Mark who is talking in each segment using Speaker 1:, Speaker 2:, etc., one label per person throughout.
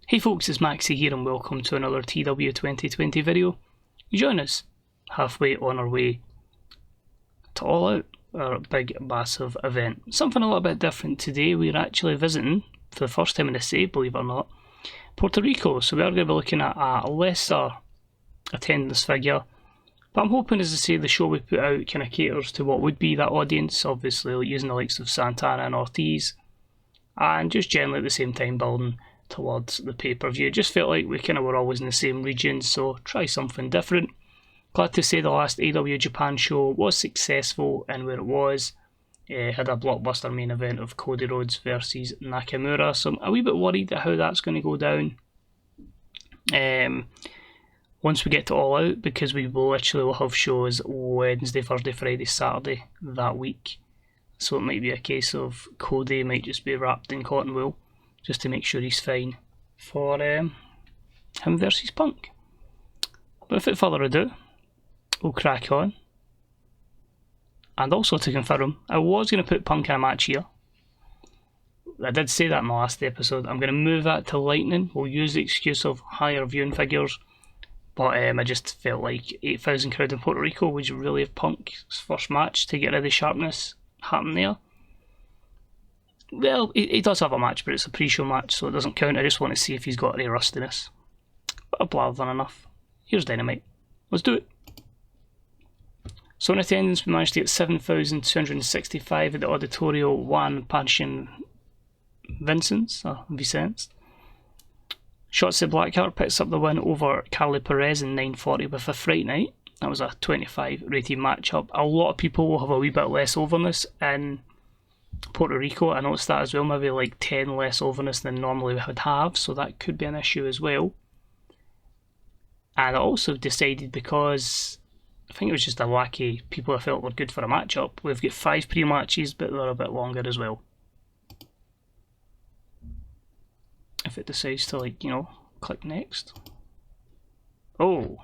Speaker 1: Hey folks, it's Maxie here and welcome to another TEW2020 video. You join us halfway on our way to All Out, our big massive event. Something a little bit different today. We're actually visiting, for the first time in the state, believe it or not, Puerto Rico. So we are going to be looking at a lesser attendance figure. But I'm hoping, as I say, the show we put out kind of caters to what would be that audience, obviously like using the likes of Santana and Ortiz, and just generally at the same time building towards the pay-per-view. Just felt like we kind of were always in the same region, so try something different. Glad to say the last AEW Japan show was successful in where it was. Had a blockbuster main event of Cody Rhodes versus Nakamura, so I'm a wee bit worried at how that's going to go down once we get to All Out, because we will have shows Wednesday, Thursday, Friday, Saturday that week. So it might be a case of Cody might just be wrapped in cotton wool, just to make sure he's fine for him versus Punk. But without further ado, we'll crack on. And also to confirm, I was going to put Punk in a match here. I did say that in the last episode. I'm going to move that to Lightning. We'll use the excuse of higher viewing figures. But I just felt like 8,000 crowd in Puerto Rico would really have Punk's first match to get rid of the sharpness happen there. Well, he does have a match, but it's a pre-show match, so it doesn't count. I just want to see if he's got any rustiness. But I've blathered on enough. Here's Dynamite. Let's do it. So in attendance, we managed to get 7,265 at the Auditorio Juan Pansion Vicens. Shotzi Blackheart picks up the win over Carly Perez in 9:40 with a Fright Night. That was a 25 rated matchup. A lot of people will have a wee bit less overness in Puerto Rico. I noticed that as well, maybe like 10 less overness than normally we would have, so that could be an issue as well. And I also decided, because I think it was just a wacky people I felt were good for a matchup, we've got 5 pre-matches, but they're a bit longer as well. If it decides to, click next. Oh,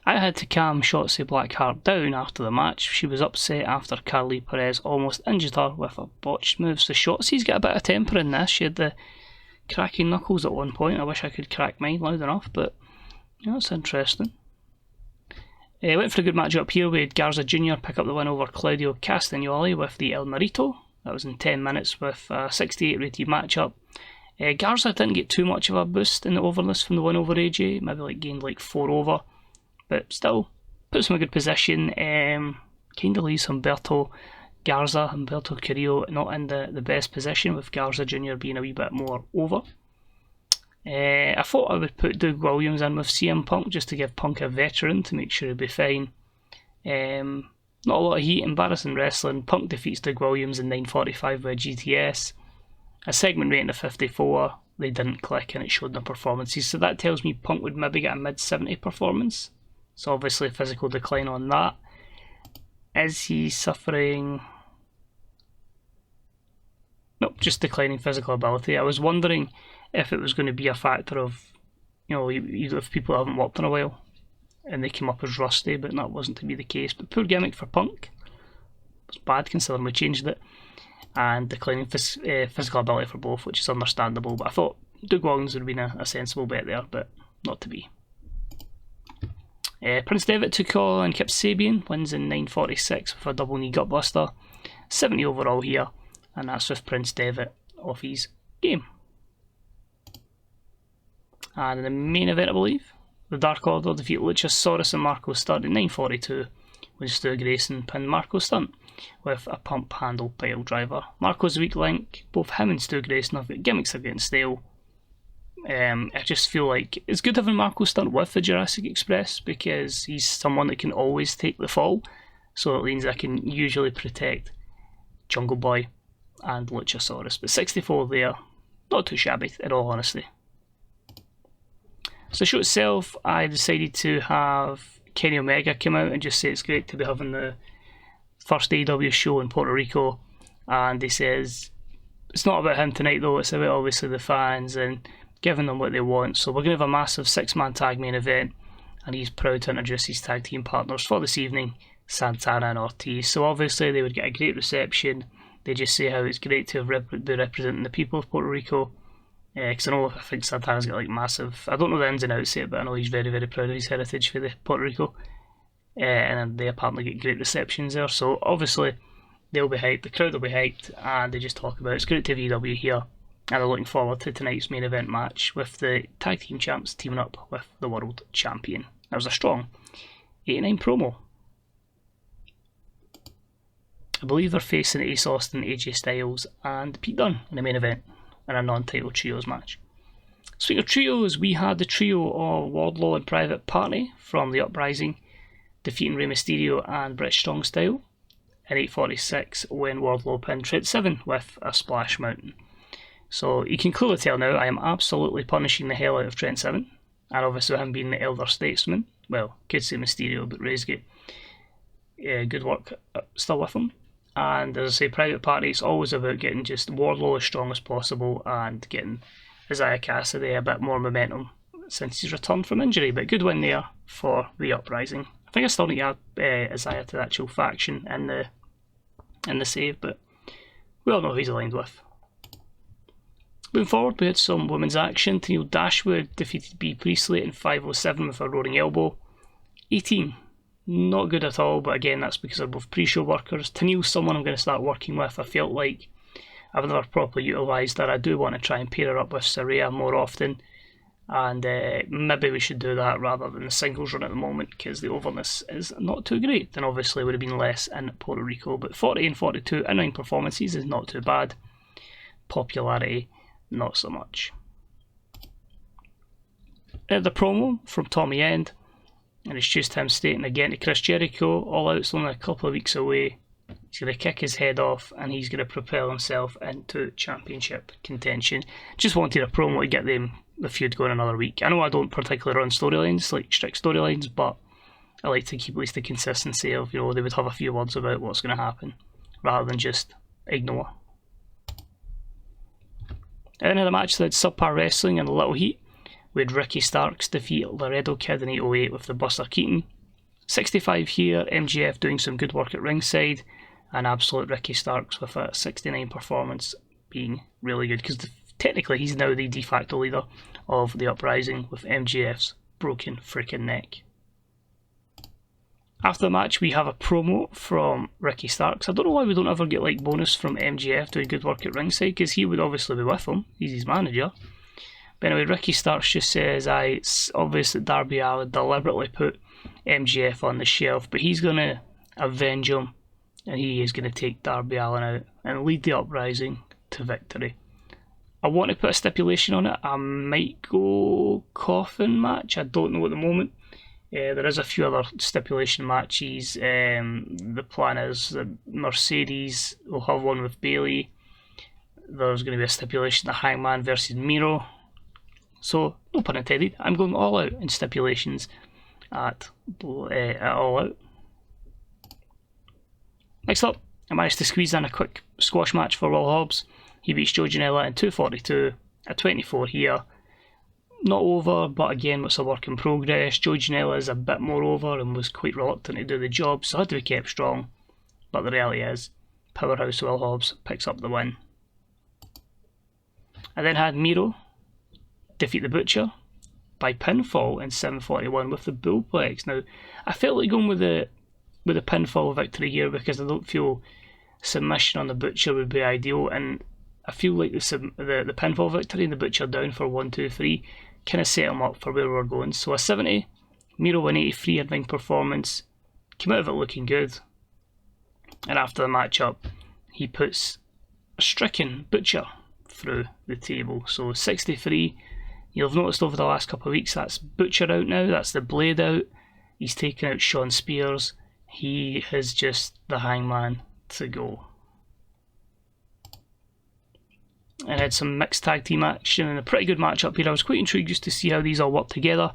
Speaker 1: I had to calm Shotzi Blackheart down after the match. She was upset after Carly Perez almost injured her with a botched move. So Shotzi's got a bit of temper in this. She had the cracking knuckles at one point. I wish I could crack mine loud enough, but that's interesting. Went for a good match up here. We had Garza Jr. pick up the win over Claudio Castagnoli with the El Marito. That was in 10 minutes with a 68 rated matchup. Garza didn't get too much of a boost in the overness from the win over AJ. Maybe gained 4 over. But still, puts him in a good position. Kind of leaves Humberto Carrillo not in the best position, with Garza Jr. being a wee bit more over. I thought I would put Doug Williams in with CM Punk just to give Punk a veteran to make sure he'd be fine. Not a lot of heat, embarrassing wrestling. Punk defeats Doug Williams in 9:45 with GTS. A segment rating of 54. They didn't click and it showed the performances, so that tells me Punk would maybe get a mid-70 performance. So obviously a physical decline on that. Is he suffering? Nope, just declining physical ability. I was wondering if it was going to be a factor of, if people haven't worked in a while and they came up as rusty, but that wasn't to be the case. But poor gimmick for Punk. It was bad considering we changed it. And declining physical ability for both, which is understandable. But I thought Doug Williams would have been a sensible bet there, but not to be. Prince Devitt took on Kip Sabian, wins in 9:46 with a double knee gutbuster. 70 overall here, and that's with Prince Devitt off his game. And in the main event, I believe, the Dark Order defeat Luchasaurus and Marco Stunt in 9:42 when Stu Grayson pinned Marco Stunt with a pump handle pile driver. Marco's a weak link. Both him and Stu Grayson have got gimmicks that are getting stale. I just feel like it's good having Marco Stunt with the Jurassic Express, because he's someone that can always take the fall, so it means I can usually protect Jungle Boy and Luchasaurus. But 64 there, not too shabby in all honesty. So the show itself, I decided to have Kenny Omega come out and just say it's great to be having the first AEW show in Puerto Rico, and he says it's not about him tonight though, it's about obviously the fans and giving them what they want. So we're going to have a massive 6-man tag main event, and he's proud to introduce his tag team partners for this evening, Santana and Ortiz. So obviously they would get a great reception. They just say how it's great to be representing the people of Puerto Rico, Because I think Santana's got like massive, I don't know the ins and outs of it, but I know he's very, very proud of his heritage for the Puerto Rico. And they apparently get great receptions there, so obviously they'll be hyped, the crowd will be hyped, and they just talk about it's great to have AEW here, and they're looking forward to tonight's main event match with the tag team champs teaming up with the world champion. That was a strong 89 promo. I believe they're facing Ace Austin, AJ Styles, and Pete Dunne in the main event in a non-title trios match. Speaking of trios, we had the trio of Wardlow and Private Party from the Uprising defeating Rey Mysterio and British Strong Style in 8:46 when Wardlow pinned Trent Seven with a Splash Mountain. So you can clearly tell now I am absolutely punishing the hell out of Trent Seven, and obviously him being the Elder Statesman. Well, could say Mysterio, but Rey's got good work still with him. And as I say, Private Party, it's always about getting just Wardlow as strong as possible and getting Isaiah Cassidy a bit more momentum since he's returned from injury. But good win there for the Uprising. I think I still need to add Isaiah to the actual faction in the save, but we all know who he's aligned with. Moving forward, we had some women's action. Tenille Dashwood defeated Bea Priestley in 5:07 with a roaring elbow. 18, not good at all, but again that's because they're both pre-show workers. Tenille's someone I'm going to start working with. I felt like I've never properly utilised her. I do want to try and pair her up with Saraya more often, and maybe we should do that rather than the singles run at the moment, because the overness is not too great, and obviously would have been less in Puerto Rico. But 40 and 42 in-ring performances is not too bad. Popularity, not so much. The promo from Tommy End, and it's just him stating again to Chris Jericho, All Out's only a couple of weeks away. He's going to kick his head off and he's going to propel himself into championship contention. Just wanted a promo to get the feud going another week. I know I don't particularly run storylines, like strict storylines, but I like to keep at least the consistency of, they would have a few words about what's going to happen, rather than just ignore. In a match that had subpar wrestling and a little heat, we had Ricky Starks defeat Laredo Kid in 8:08 with the Buster Keaton. 65 here, MJF doing some good work at ringside, and absolute Ricky Starks with a 69 performance being really good, because technically he's now the de facto leader of the Uprising with MJF's broken freaking neck. After the match we have a promo from Ricky Starks. I don't know why we don't ever get like bonus from MJF doing good work at ringside, because he would obviously be with him, he's his manager. But anyway, Ricky Starks just says it's obvious that Darby Allin deliberately put MJF on the shelf, but he's going to avenge him, and he is going to take Darby Allin out and lead the Uprising to victory. I want to put a stipulation on it. I might go coffin match, I don't know at the moment. There is a few other stipulation matches. The plan is that Mercedes will have one with Bayley. There's going to be a stipulation, the Hangman versus Miro. So, no pun intended, I'm going all out in stipulations at All Out. Next up, I managed to squeeze in a quick squash match for Will Hobbs. He beats Joe Janela in 2:42, a 24 here. Not over, but again, it's a work in progress. Joe Janela is a bit more over and was quite reluctant to do the job, so had to be kept strong. But the reality is, Powerhouse Will Hobbs picks up the win. I then had Miro defeat the Butcher by pinfall in 7:41 with the Bullplex. Now, I felt like going with a pinfall victory here because I don't feel submission on the Butcher would be ideal, and I feel like the pinfall victory and the Butcher down for 1, 2, 3 kind of set him up for where we're going. So a 70, Miro 183 in-ring performance, came out of it looking good, and after the matchup he puts a stricken Butcher through the table. So 63, you'll have noticed over the last couple of weeks that's Butcher out now, that's the Blade out, he's taken out Sean Spears, he is just the Hangman to go. And had some mixed tag team action and a pretty good matchup here. I was quite intrigued just to see how these all work together.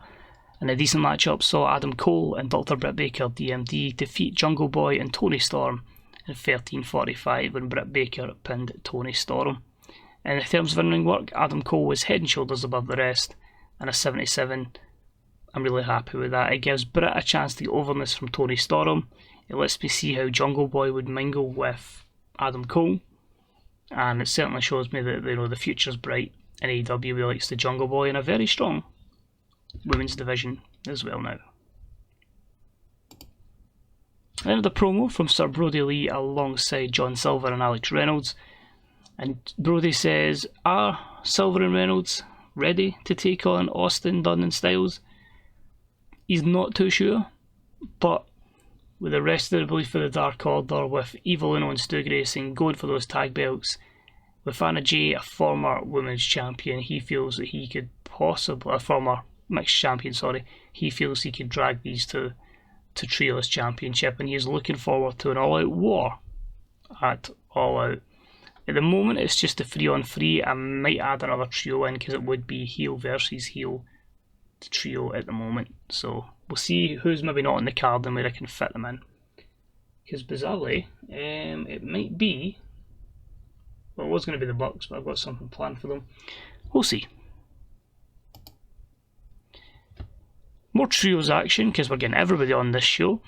Speaker 1: And a decent matchup saw Adam Cole and Dr. Britt Baker DMD defeat Jungle Boy and Tony Storm in 13:45 when Britt Baker pinned Tony Storm. And in terms of in-ring work, Adam Cole was head and shoulders above the rest, and a 77. I'm really happy with that. It gives Britt a chance to get overness from Tony Storm. It lets me see how Jungle Boy would mingle with Adam Cole, and it certainly shows me that the future's bright in AEW likes the Jungle Boy in a very strong women's division as well now. Then the promo from Sir Brody Lee alongside John Silver and Alex Reynolds. And Brody says, are Silver and Reynolds ready to take on Austin, Dunn and Styles? He's not too sure, but with the rest of the belief of the Dark Order, with Evil Uno and Stu Grayson going for those tag belts, with Anna Jay, a former women's champion, he feels that he could possibly, a former mixed champion, sorry, he feels he could drag these two to Trios Championship, and he is looking forward to an all-out war at All Out. At the moment, it's just a 3-on-3. I might add another trio in because it would be heel versus heel trio at the moment. So we'll see who's maybe not on the card and where I can fit them in. Because bizarrely, it might be. Well, it was going to be the Bucks, but I've got something planned for them. We'll see. More trios action because we're getting everybody on this show.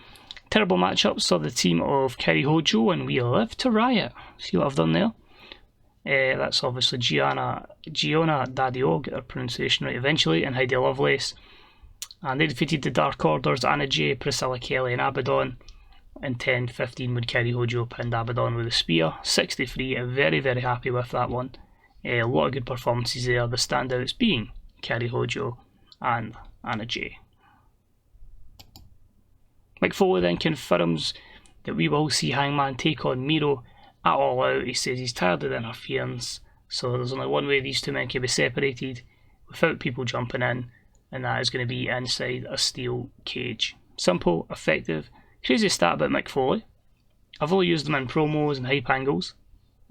Speaker 1: Terrible matchups saw the team of Kairi Hojo and We Live to Riot. See what I've done there? That's obviously Gianna Daddio, get her pronunciation right eventually, and Heidi Lovelace. And they defeated the Dark Orders, Anna Jay, Priscilla Kelly and Abaddon. In 10-15 when Kairi Hojo pinned Abaddon with a spear. 63, very, very happy with that one. A lot of good performances there, the standouts being Kairi Hojo and Anna Jay. Mick Foley then confirms that we will see Hangman take on Miro at All Out. He says he's tired of the interference, so there's only one way these two men can be separated without people jumping in, and that is going to be inside a steel cage. Simple, effective, crazy stat about Mick Foley. I've only used him in promos and hype angles,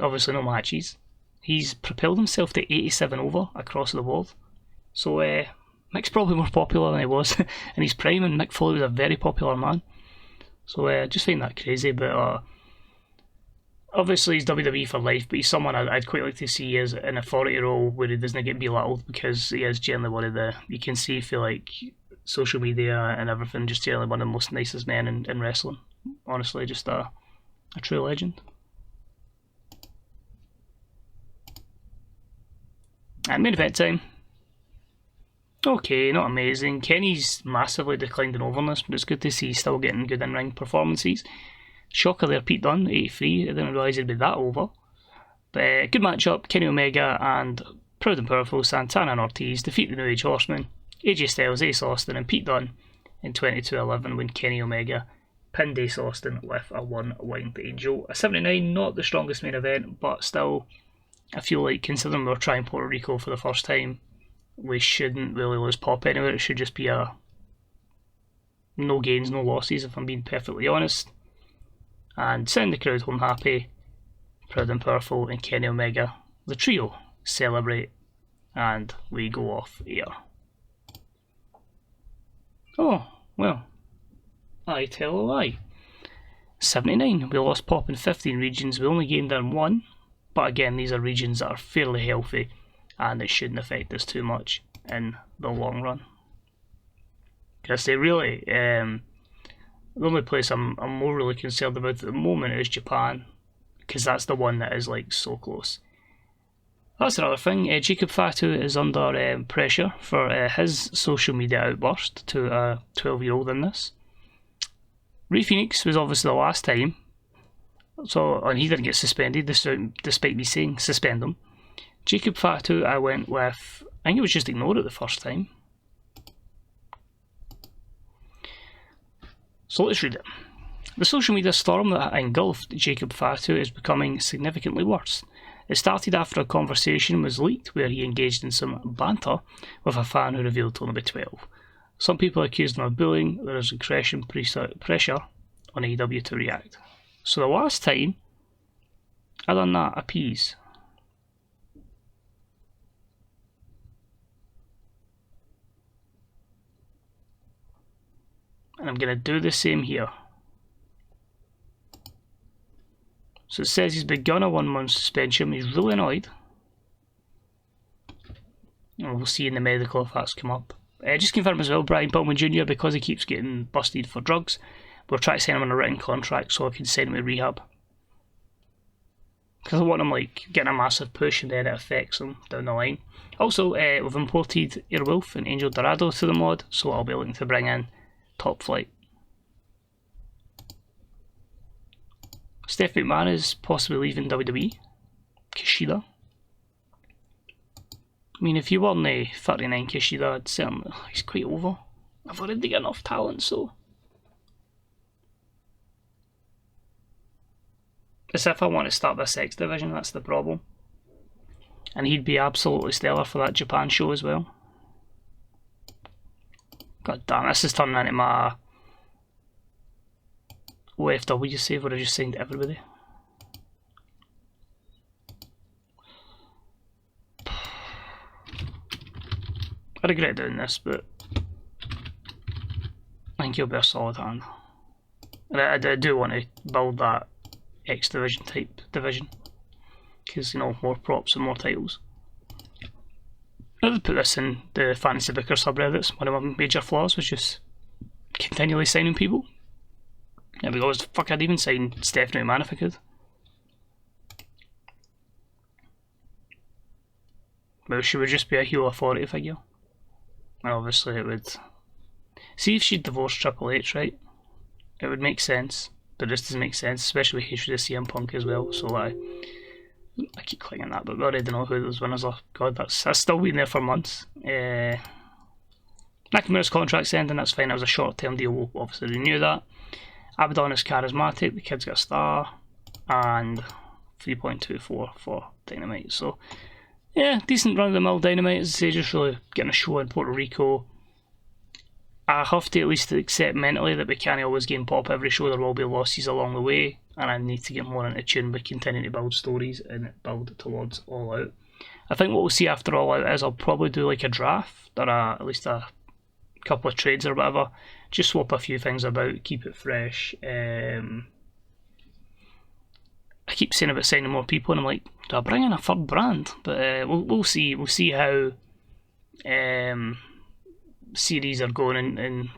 Speaker 1: obviously no matches. He's propelled himself to 87 over across the board, so Mick's probably more popular than he was in his prime, and Mick Foley was a very popular man. So I just find that crazy, but obviously he's WWE for life, but he's someone I'd quite like to see as an authority role where he doesn't get belittled, because he is generally one of the, you can see feel like social media and everything, just generally one of the most nicest men in wrestling. Honestly, just a true legend. And main event time. Okay, not amazing. Kenny's massively declined in overness, but it's good to see he's still getting good in-ring performances. Shocker there, Pete Dunne, 83. I didn't realise he'd be that over. But good matchup. Kenny Omega and Proud and Powerful Santana and Ortiz defeat the New Age Horsemen, AJ Styles, Ace Austin and Pete Dunne in 22-11 when Kenny Omega pinned Ace Austin with a one-winged angel. A 79, not the strongest main event, but still, I feel like considering we're trying Puerto Rico for the first time, we shouldn't really lose pop anywhere. It should just be a no gains, no losses, if I'm being perfectly honest. And send the crowd home happy. Proud and Powerful and Kenny Omega, the trio, celebrate, and we go off air. Oh, well, I tell a lie. 79, we lost pop in 15 regions, we only gained in 1, but again, these are regions that are fairly healthy, and it shouldn't affect us too much in the long run. Because they really, the only place I'm more really concerned about at the moment is Japan, because that's the one that is like so close. That's another thing. Jacob Fatu is under pressure for his social media outburst to a 12-year-old in this. Rey Fenix was obviously the last time, and he didn't get suspended despite me saying suspend him. Jacob Fatu, I went with, I think it was just ignored it the first time. So let's read it. The social media storm that engulfed Jacob Fatu is becoming significantly worse. It started after a conversation was leaked where he engaged in some banter with a fan who revealed to only be 12. Some people accused him of bullying. There is increasing pressure on AEW to react. So the last time I done that, appease. And I'm going to do the same here. So it says he's begun a 1-month suspension. He's really annoyed. And we'll see in the medical if that's come up. Just confirm as well, Brian Pillman Jr., because he keeps getting busted for drugs, we'll try to send him on a written contract so I can send him to rehab. because I want him like getting a massive push and then it affects him down the line. Also, we've imported Airwolf and Angel Dorado to the mod, so I'll be looking to bring in Top Flight. Steph McMahon is possibly leaving WWE. Kushida. I mean, if you won the 39 Kushida, I'd say he's quite over. I've already got enough talent, so. As if I want to start this X division, that's the problem. And he'd be absolutely stellar for that Japan show as well. God damn, this is turning into my OFW save where I just signed everybody. I regret doing this, but I think he'll be a solid hand. And I do want to build that X division type division, because, you know, more props and more titles. I would put this in the Fantasy Booker subreddits. One of my major flaws was just continually signing people. Yeah, because fuck, I'd even sign Stephanie McMahon if I could. But she would just be a heel authority figure. And obviously it would... See if she'd divorce Triple H, right? It would make sense. But this doesn't make sense, especially with hatred of CM Punk as well, so I keep clicking that, but we already know who those winners are. God, that's still been there for months. Nakamura's contract's ending, that's fine, that was a short-term deal, we'll obviously renew that. Abaddon is charismatic, the kid's got a star, and 3.24 for Dynamite, so yeah, decent run-of-the-mill Dynamite, as I say, just really getting a show in Puerto Rico. I have to at least accept mentally that we can't always gain pop every show, there will be losses along the way, and I need to get more into tune by continuing to build stories and build towards All Out. I think what we'll see after All Out is I'll probably do like a draft, or at least a couple of trades or whatever, just swap a few things about, keep it fresh. I keep saying about signing more people, and I'm like, do I bring in a third brand? But we'll see. We'll see how series are going in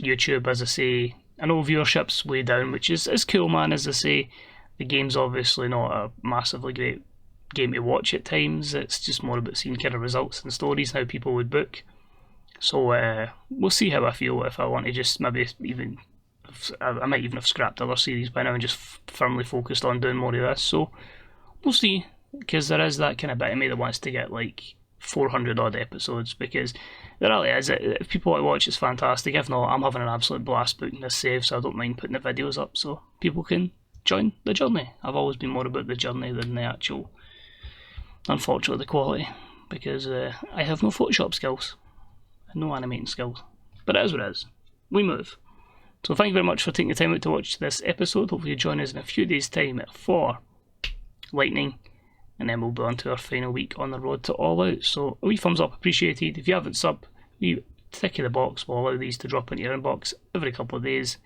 Speaker 1: YouTube. As I say, I know viewership's way down, which is cool, man. As I say, the game's obviously not a massively great game to watch at times. It's just more about seeing kind of results and stories and how people would book. So we'll see how I feel if I want to just maybe even... I might even have scrapped other series by now and just firmly focused on doing more of this. So we'll see, because there is that kind of bit of me that wants to get like 400 odd episodes, because there really is. If people want to watch, it's fantastic. If not, I'm having an absolute blast booking this save, so I don't mind putting the videos up so people can join the journey. I've always been more about the journey than the actual, unfortunately, the quality, because I have no Photoshop skills and no animating skills. But it is what it is. We move. So thank you very much for taking the time out to watch this episode. Hopefully you join us in a few days' time for Lightning, and then we'll be on to our final week on the road to All Out. So a wee thumbs up appreciated. If you haven't subbed, we tick in the box. We'll allow these to drop into your inbox every couple of days.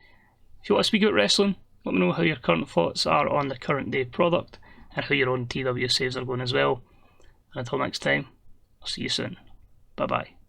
Speaker 1: If you want to speak about wrestling, let me know how your current thoughts are on the current day product and how your own TW saves are going as well. And until next time, I'll see you soon. Bye bye.